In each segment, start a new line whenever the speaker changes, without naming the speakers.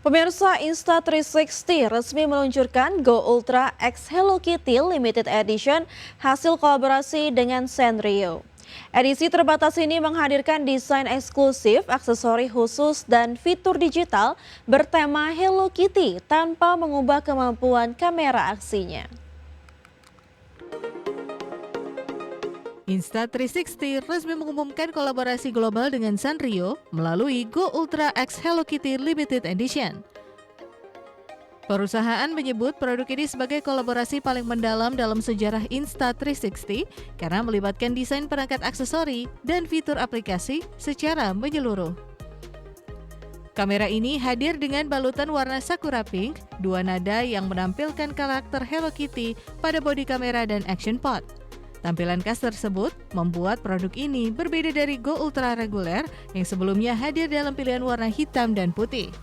Pemirsa, Insta360 resmi meluncurkan Go Ultra X Hello Kitty Limited Edition hasil kolaborasi dengan Sanrio. Edisi terbatas ini menghadirkan desain eksklusif, aksesori khusus, dan fitur digital bertema Hello Kitty tanpa mengubah kemampuan kamera aksinya.
Insta360 resmi mengumumkan kolaborasi global dengan Sanrio melalui Go Ultra X Hello Kitty Limited Edition. Perusahaan menyebut produk ini sebagai kolaborasi paling mendalam dalam sejarah Insta360 karena melibatkan desain perangkat aksesori dan fitur aplikasi secara menyeluruh. Kamera ini hadir dengan balutan warna sakura pink, dua nada yang menampilkan karakter Hello Kitty pada bodi kamera dan action pod. Tampilan khas tersebut membuat produk ini berbeda dari Go Ultra reguler yang sebelumnya hadir dalam pilihan warna hitam dan putih.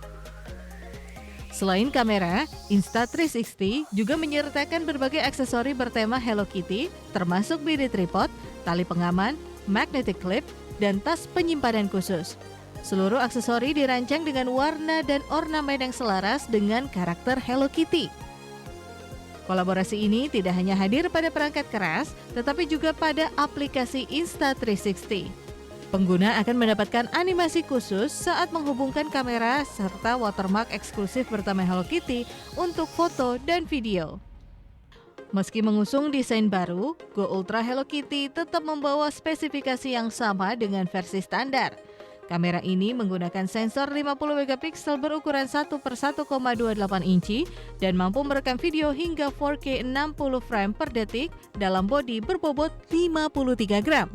Selain kamera, Insta360 juga menyertakan berbagai aksesori bertema Hello Kitty, termasuk mini tripod, tali pengaman, magnetic clip, dan tas penyimpanan khusus. Seluruh aksesori dirancang dengan warna dan ornamen yang selaras dengan karakter Hello Kitty. Kolaborasi ini tidak hanya hadir pada perangkat keras, tetapi juga pada aplikasi Insta360. Pengguna akan mendapatkan animasi khusus saat menghubungkan kamera serta watermark eksklusif bertema Hello Kitty untuk foto dan video. Meski mengusung desain baru, Go Ultra Hello Kitty tetap membawa spesifikasi yang sama dengan versi standar. Kamera ini menggunakan sensor 50 megapiksel berukuran 1/1,28 inci dan mampu merekam video hingga 4K 60 frame per detik dalam bodi berbobot 53 gram.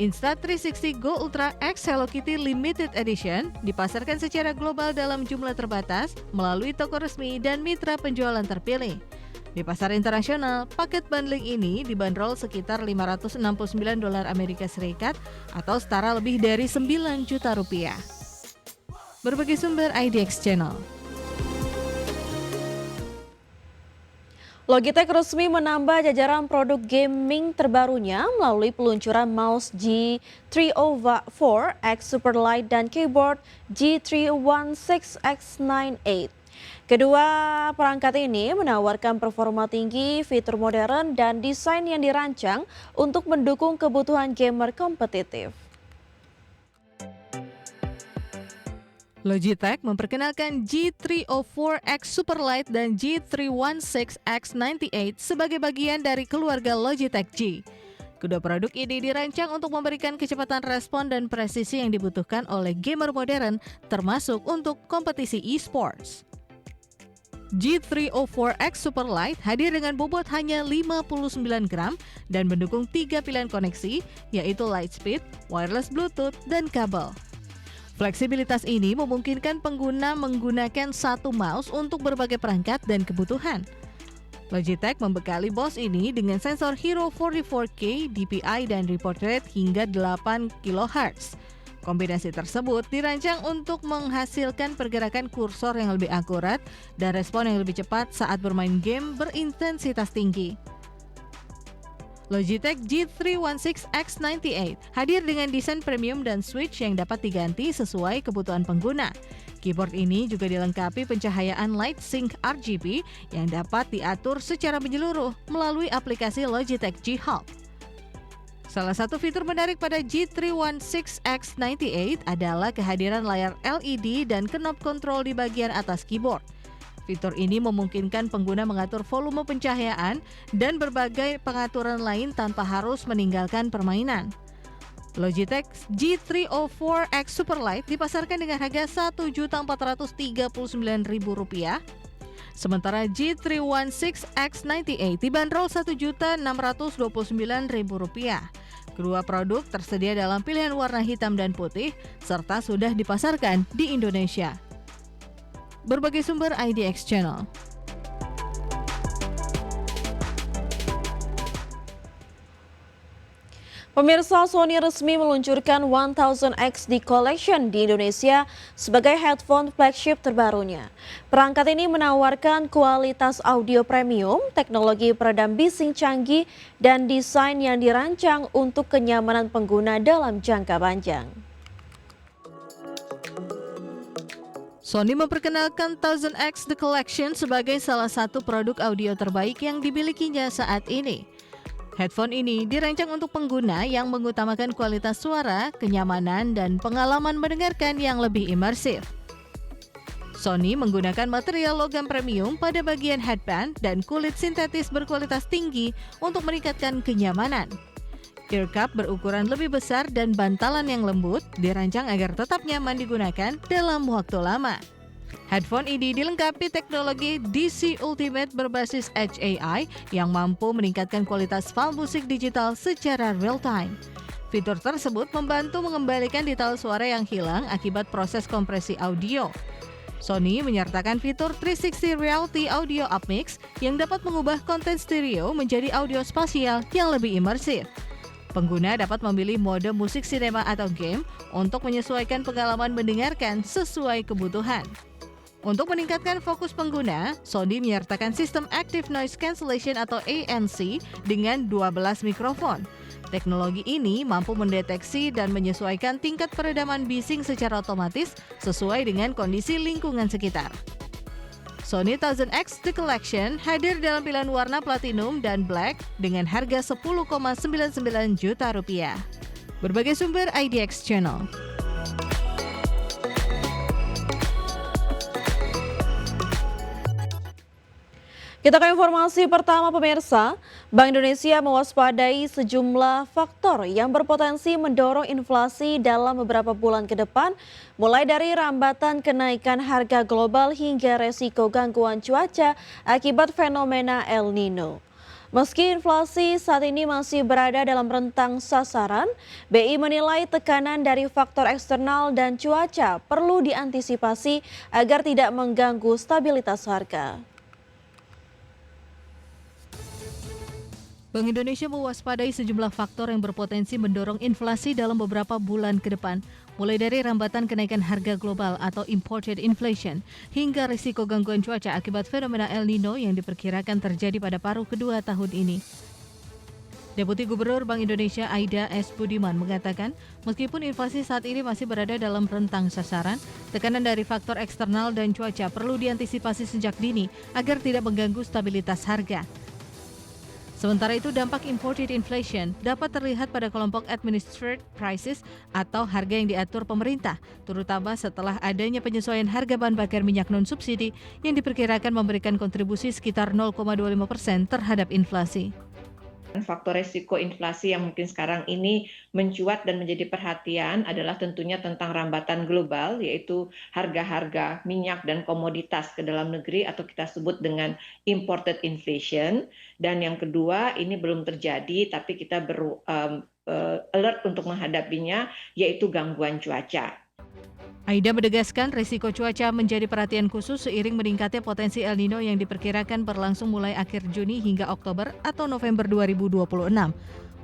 Insta360 Go Ultra X Hello Kitty Limited Edition dipasarkan secara global dalam jumlah terbatas melalui toko resmi dan mitra penjualan terpilih. Di pasar internasional, paket bundling ini dibanderol sekitar $569 Amerika Serikat atau setara lebih dari 9 juta rupiah. Berbagai sumber IDX Channel.
Logitech resmi menambah jajaran produk gaming terbarunya melalui peluncuran mouse G304X Superlight dan keyboard G316X98. Kedua perangkat ini menawarkan performa tinggi, fitur modern, dan desain yang dirancang untuk mendukung kebutuhan gamer kompetitif.
Logitech memperkenalkan G304X Superlight dan G316X98 sebagai bagian dari keluarga Logitech G. Kedua produk ini dirancang untuk memberikan kecepatan respon dan presisi yang dibutuhkan oleh gamer modern, termasuk untuk kompetisi e-sports. G304X Superlight hadir dengan bobot hanya 59 gram dan mendukung 3 pilihan koneksi, yaitu Lightspeed, wireless Bluetooth, dan kabel. Fleksibilitas ini memungkinkan pengguna menggunakan satu mouse untuk berbagai perangkat dan kebutuhan. Logitech membekali BOSS ini dengan sensor Hero 44K, DPI, dan report rate hingga 8 kHz. Kombinasi tersebut dirancang untuk menghasilkan pergerakan kursor yang lebih akurat dan respon yang lebih cepat saat bermain game berintensitas tinggi. Logitech G316X98 hadir dengan desain premium dan switch yang dapat diganti sesuai kebutuhan pengguna. Keyboard ini juga dilengkapi pencahayaan Light Sync RGB yang dapat diatur secara menyeluruh melalui aplikasi Logitech G Hub. Salah satu fitur menarik pada G316X98 adalah kehadiran layar LED dan knob kontrol di bagian atas keyboard. Fitur ini memungkinkan pengguna mengatur volume pencahayaan dan berbagai pengaturan lain tanpa harus meninggalkan permainan. Logitech G304X Superlight dipasarkan dengan harga Rp1.439.000, sementara G316X98 dibanderol Rp1.629.000. Kedua produk tersedia dalam pilihan warna hitam dan putih, serta sudah dipasarkan di Indonesia. Berbagai sumber IDX Channel.
Pemirsa, Sony resmi meluncurkan 1000 XD Collection di Indonesia sebagai headphone flagship terbarunya. Perangkat ini menawarkan kualitas audio premium, teknologi peredam bising canggih, dan desain yang dirancang untuk kenyamanan pengguna dalam jangka panjang.
Sony memperkenalkan Thousand X The Collection sebagai salah satu produk audio terbaik yang dimilikinya saat ini. Headphone ini dirancang untuk pengguna yang mengutamakan kualitas suara, kenyamanan, dan pengalaman mendengarkan yang lebih imersif. Sony menggunakan material logam premium pada bagian headband dan kulit sintetis berkualitas tinggi untuk meningkatkan kenyamanan. Ear cup berukuran lebih besar dan bantalan yang lembut dirancang agar tetap nyaman digunakan dalam waktu lama. Headphone ini dilengkapi teknologi DC Ultimate berbasis Edge AI yang mampu meningkatkan kualitas file musik digital secara real-time. Fitur tersebut membantu mengembalikan detail suara yang hilang akibat proses kompresi audio. Sony menyertakan fitur 360 Reality Audio Upmix yang dapat mengubah konten stereo menjadi audio spasial yang lebih imersif. Pengguna dapat memilih mode musik sinema atau game untuk menyesuaikan pengalaman mendengarkan sesuai kebutuhan. Untuk meningkatkan fokus pengguna, Sony menyertakan sistem Active Noise Cancellation atau ANC dengan 12 mikrofon. Teknologi ini mampu mendeteksi dan menyesuaikan tingkat peredaman bising secara otomatis sesuai dengan kondisi lingkungan sekitar. Sony Thousand X The Collection hadir dalam pilihan warna platinum dan black dengan harga Rp10,99 juta. Berbagai sumber IDX Channel.
Kita ke informasi pertama pemirsa, Bank Indonesia mewaspadai sejumlah faktor yang berpotensi mendorong inflasi dalam beberapa bulan ke depan, mulai dari rambatan kenaikan harga global hingga resiko gangguan cuaca akibat fenomena El Nino. Meski inflasi saat ini masih berada dalam rentang sasaran, BI menilai tekanan dari faktor eksternal dan cuaca perlu diantisipasi agar tidak mengganggu stabilitas harga.
Bank Indonesia mewaspadai sejumlah faktor yang berpotensi mendorong inflasi dalam beberapa bulan ke depan, mulai dari rambatan kenaikan harga global atau imported inflation, hingga risiko gangguan cuaca akibat fenomena El Nino yang diperkirakan terjadi pada paruh kedua tahun ini. Deputi Gubernur Bank Indonesia Aida S. Budiman mengatakan, meskipun inflasi saat ini masih berada dalam rentang sasaran, tekanan dari faktor eksternal dan cuaca perlu diantisipasi sejak dini agar tidak mengganggu stabilitas harga. Sementara itu, dampak imported inflation dapat terlihat pada kelompok administered prices atau harga yang diatur pemerintah, terutama setelah adanya penyesuaian harga bahan bakar minyak non-subsidi yang diperkirakan memberikan kontribusi sekitar 0,25% terhadap inflasi.
Faktor resiko inflasi yang mungkin sekarang ini mencuat dan menjadi perhatian adalah tentunya tentang rambatan global, yaitu harga-harga minyak dan komoditas ke dalam negeri atau kita sebut dengan imported inflation. Dan yang kedua, ini belum terjadi tapi kita alert untuk menghadapinya, yaitu gangguan cuaca.
Aida menegaskan risiko cuaca menjadi perhatian khusus seiring meningkatnya potensi El Nino yang diperkirakan berlangsung mulai akhir Juni hingga Oktober atau November 2026.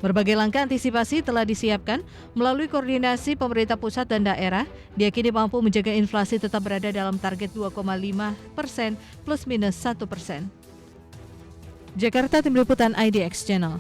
Berbagai langkah antisipasi telah disiapkan melalui koordinasi pemerintah pusat dan daerah, diyakini mampu menjaga inflasi tetap berada dalam target 2,5% plus minus 1%. Jakarta, Tim Liputan IDX Channel.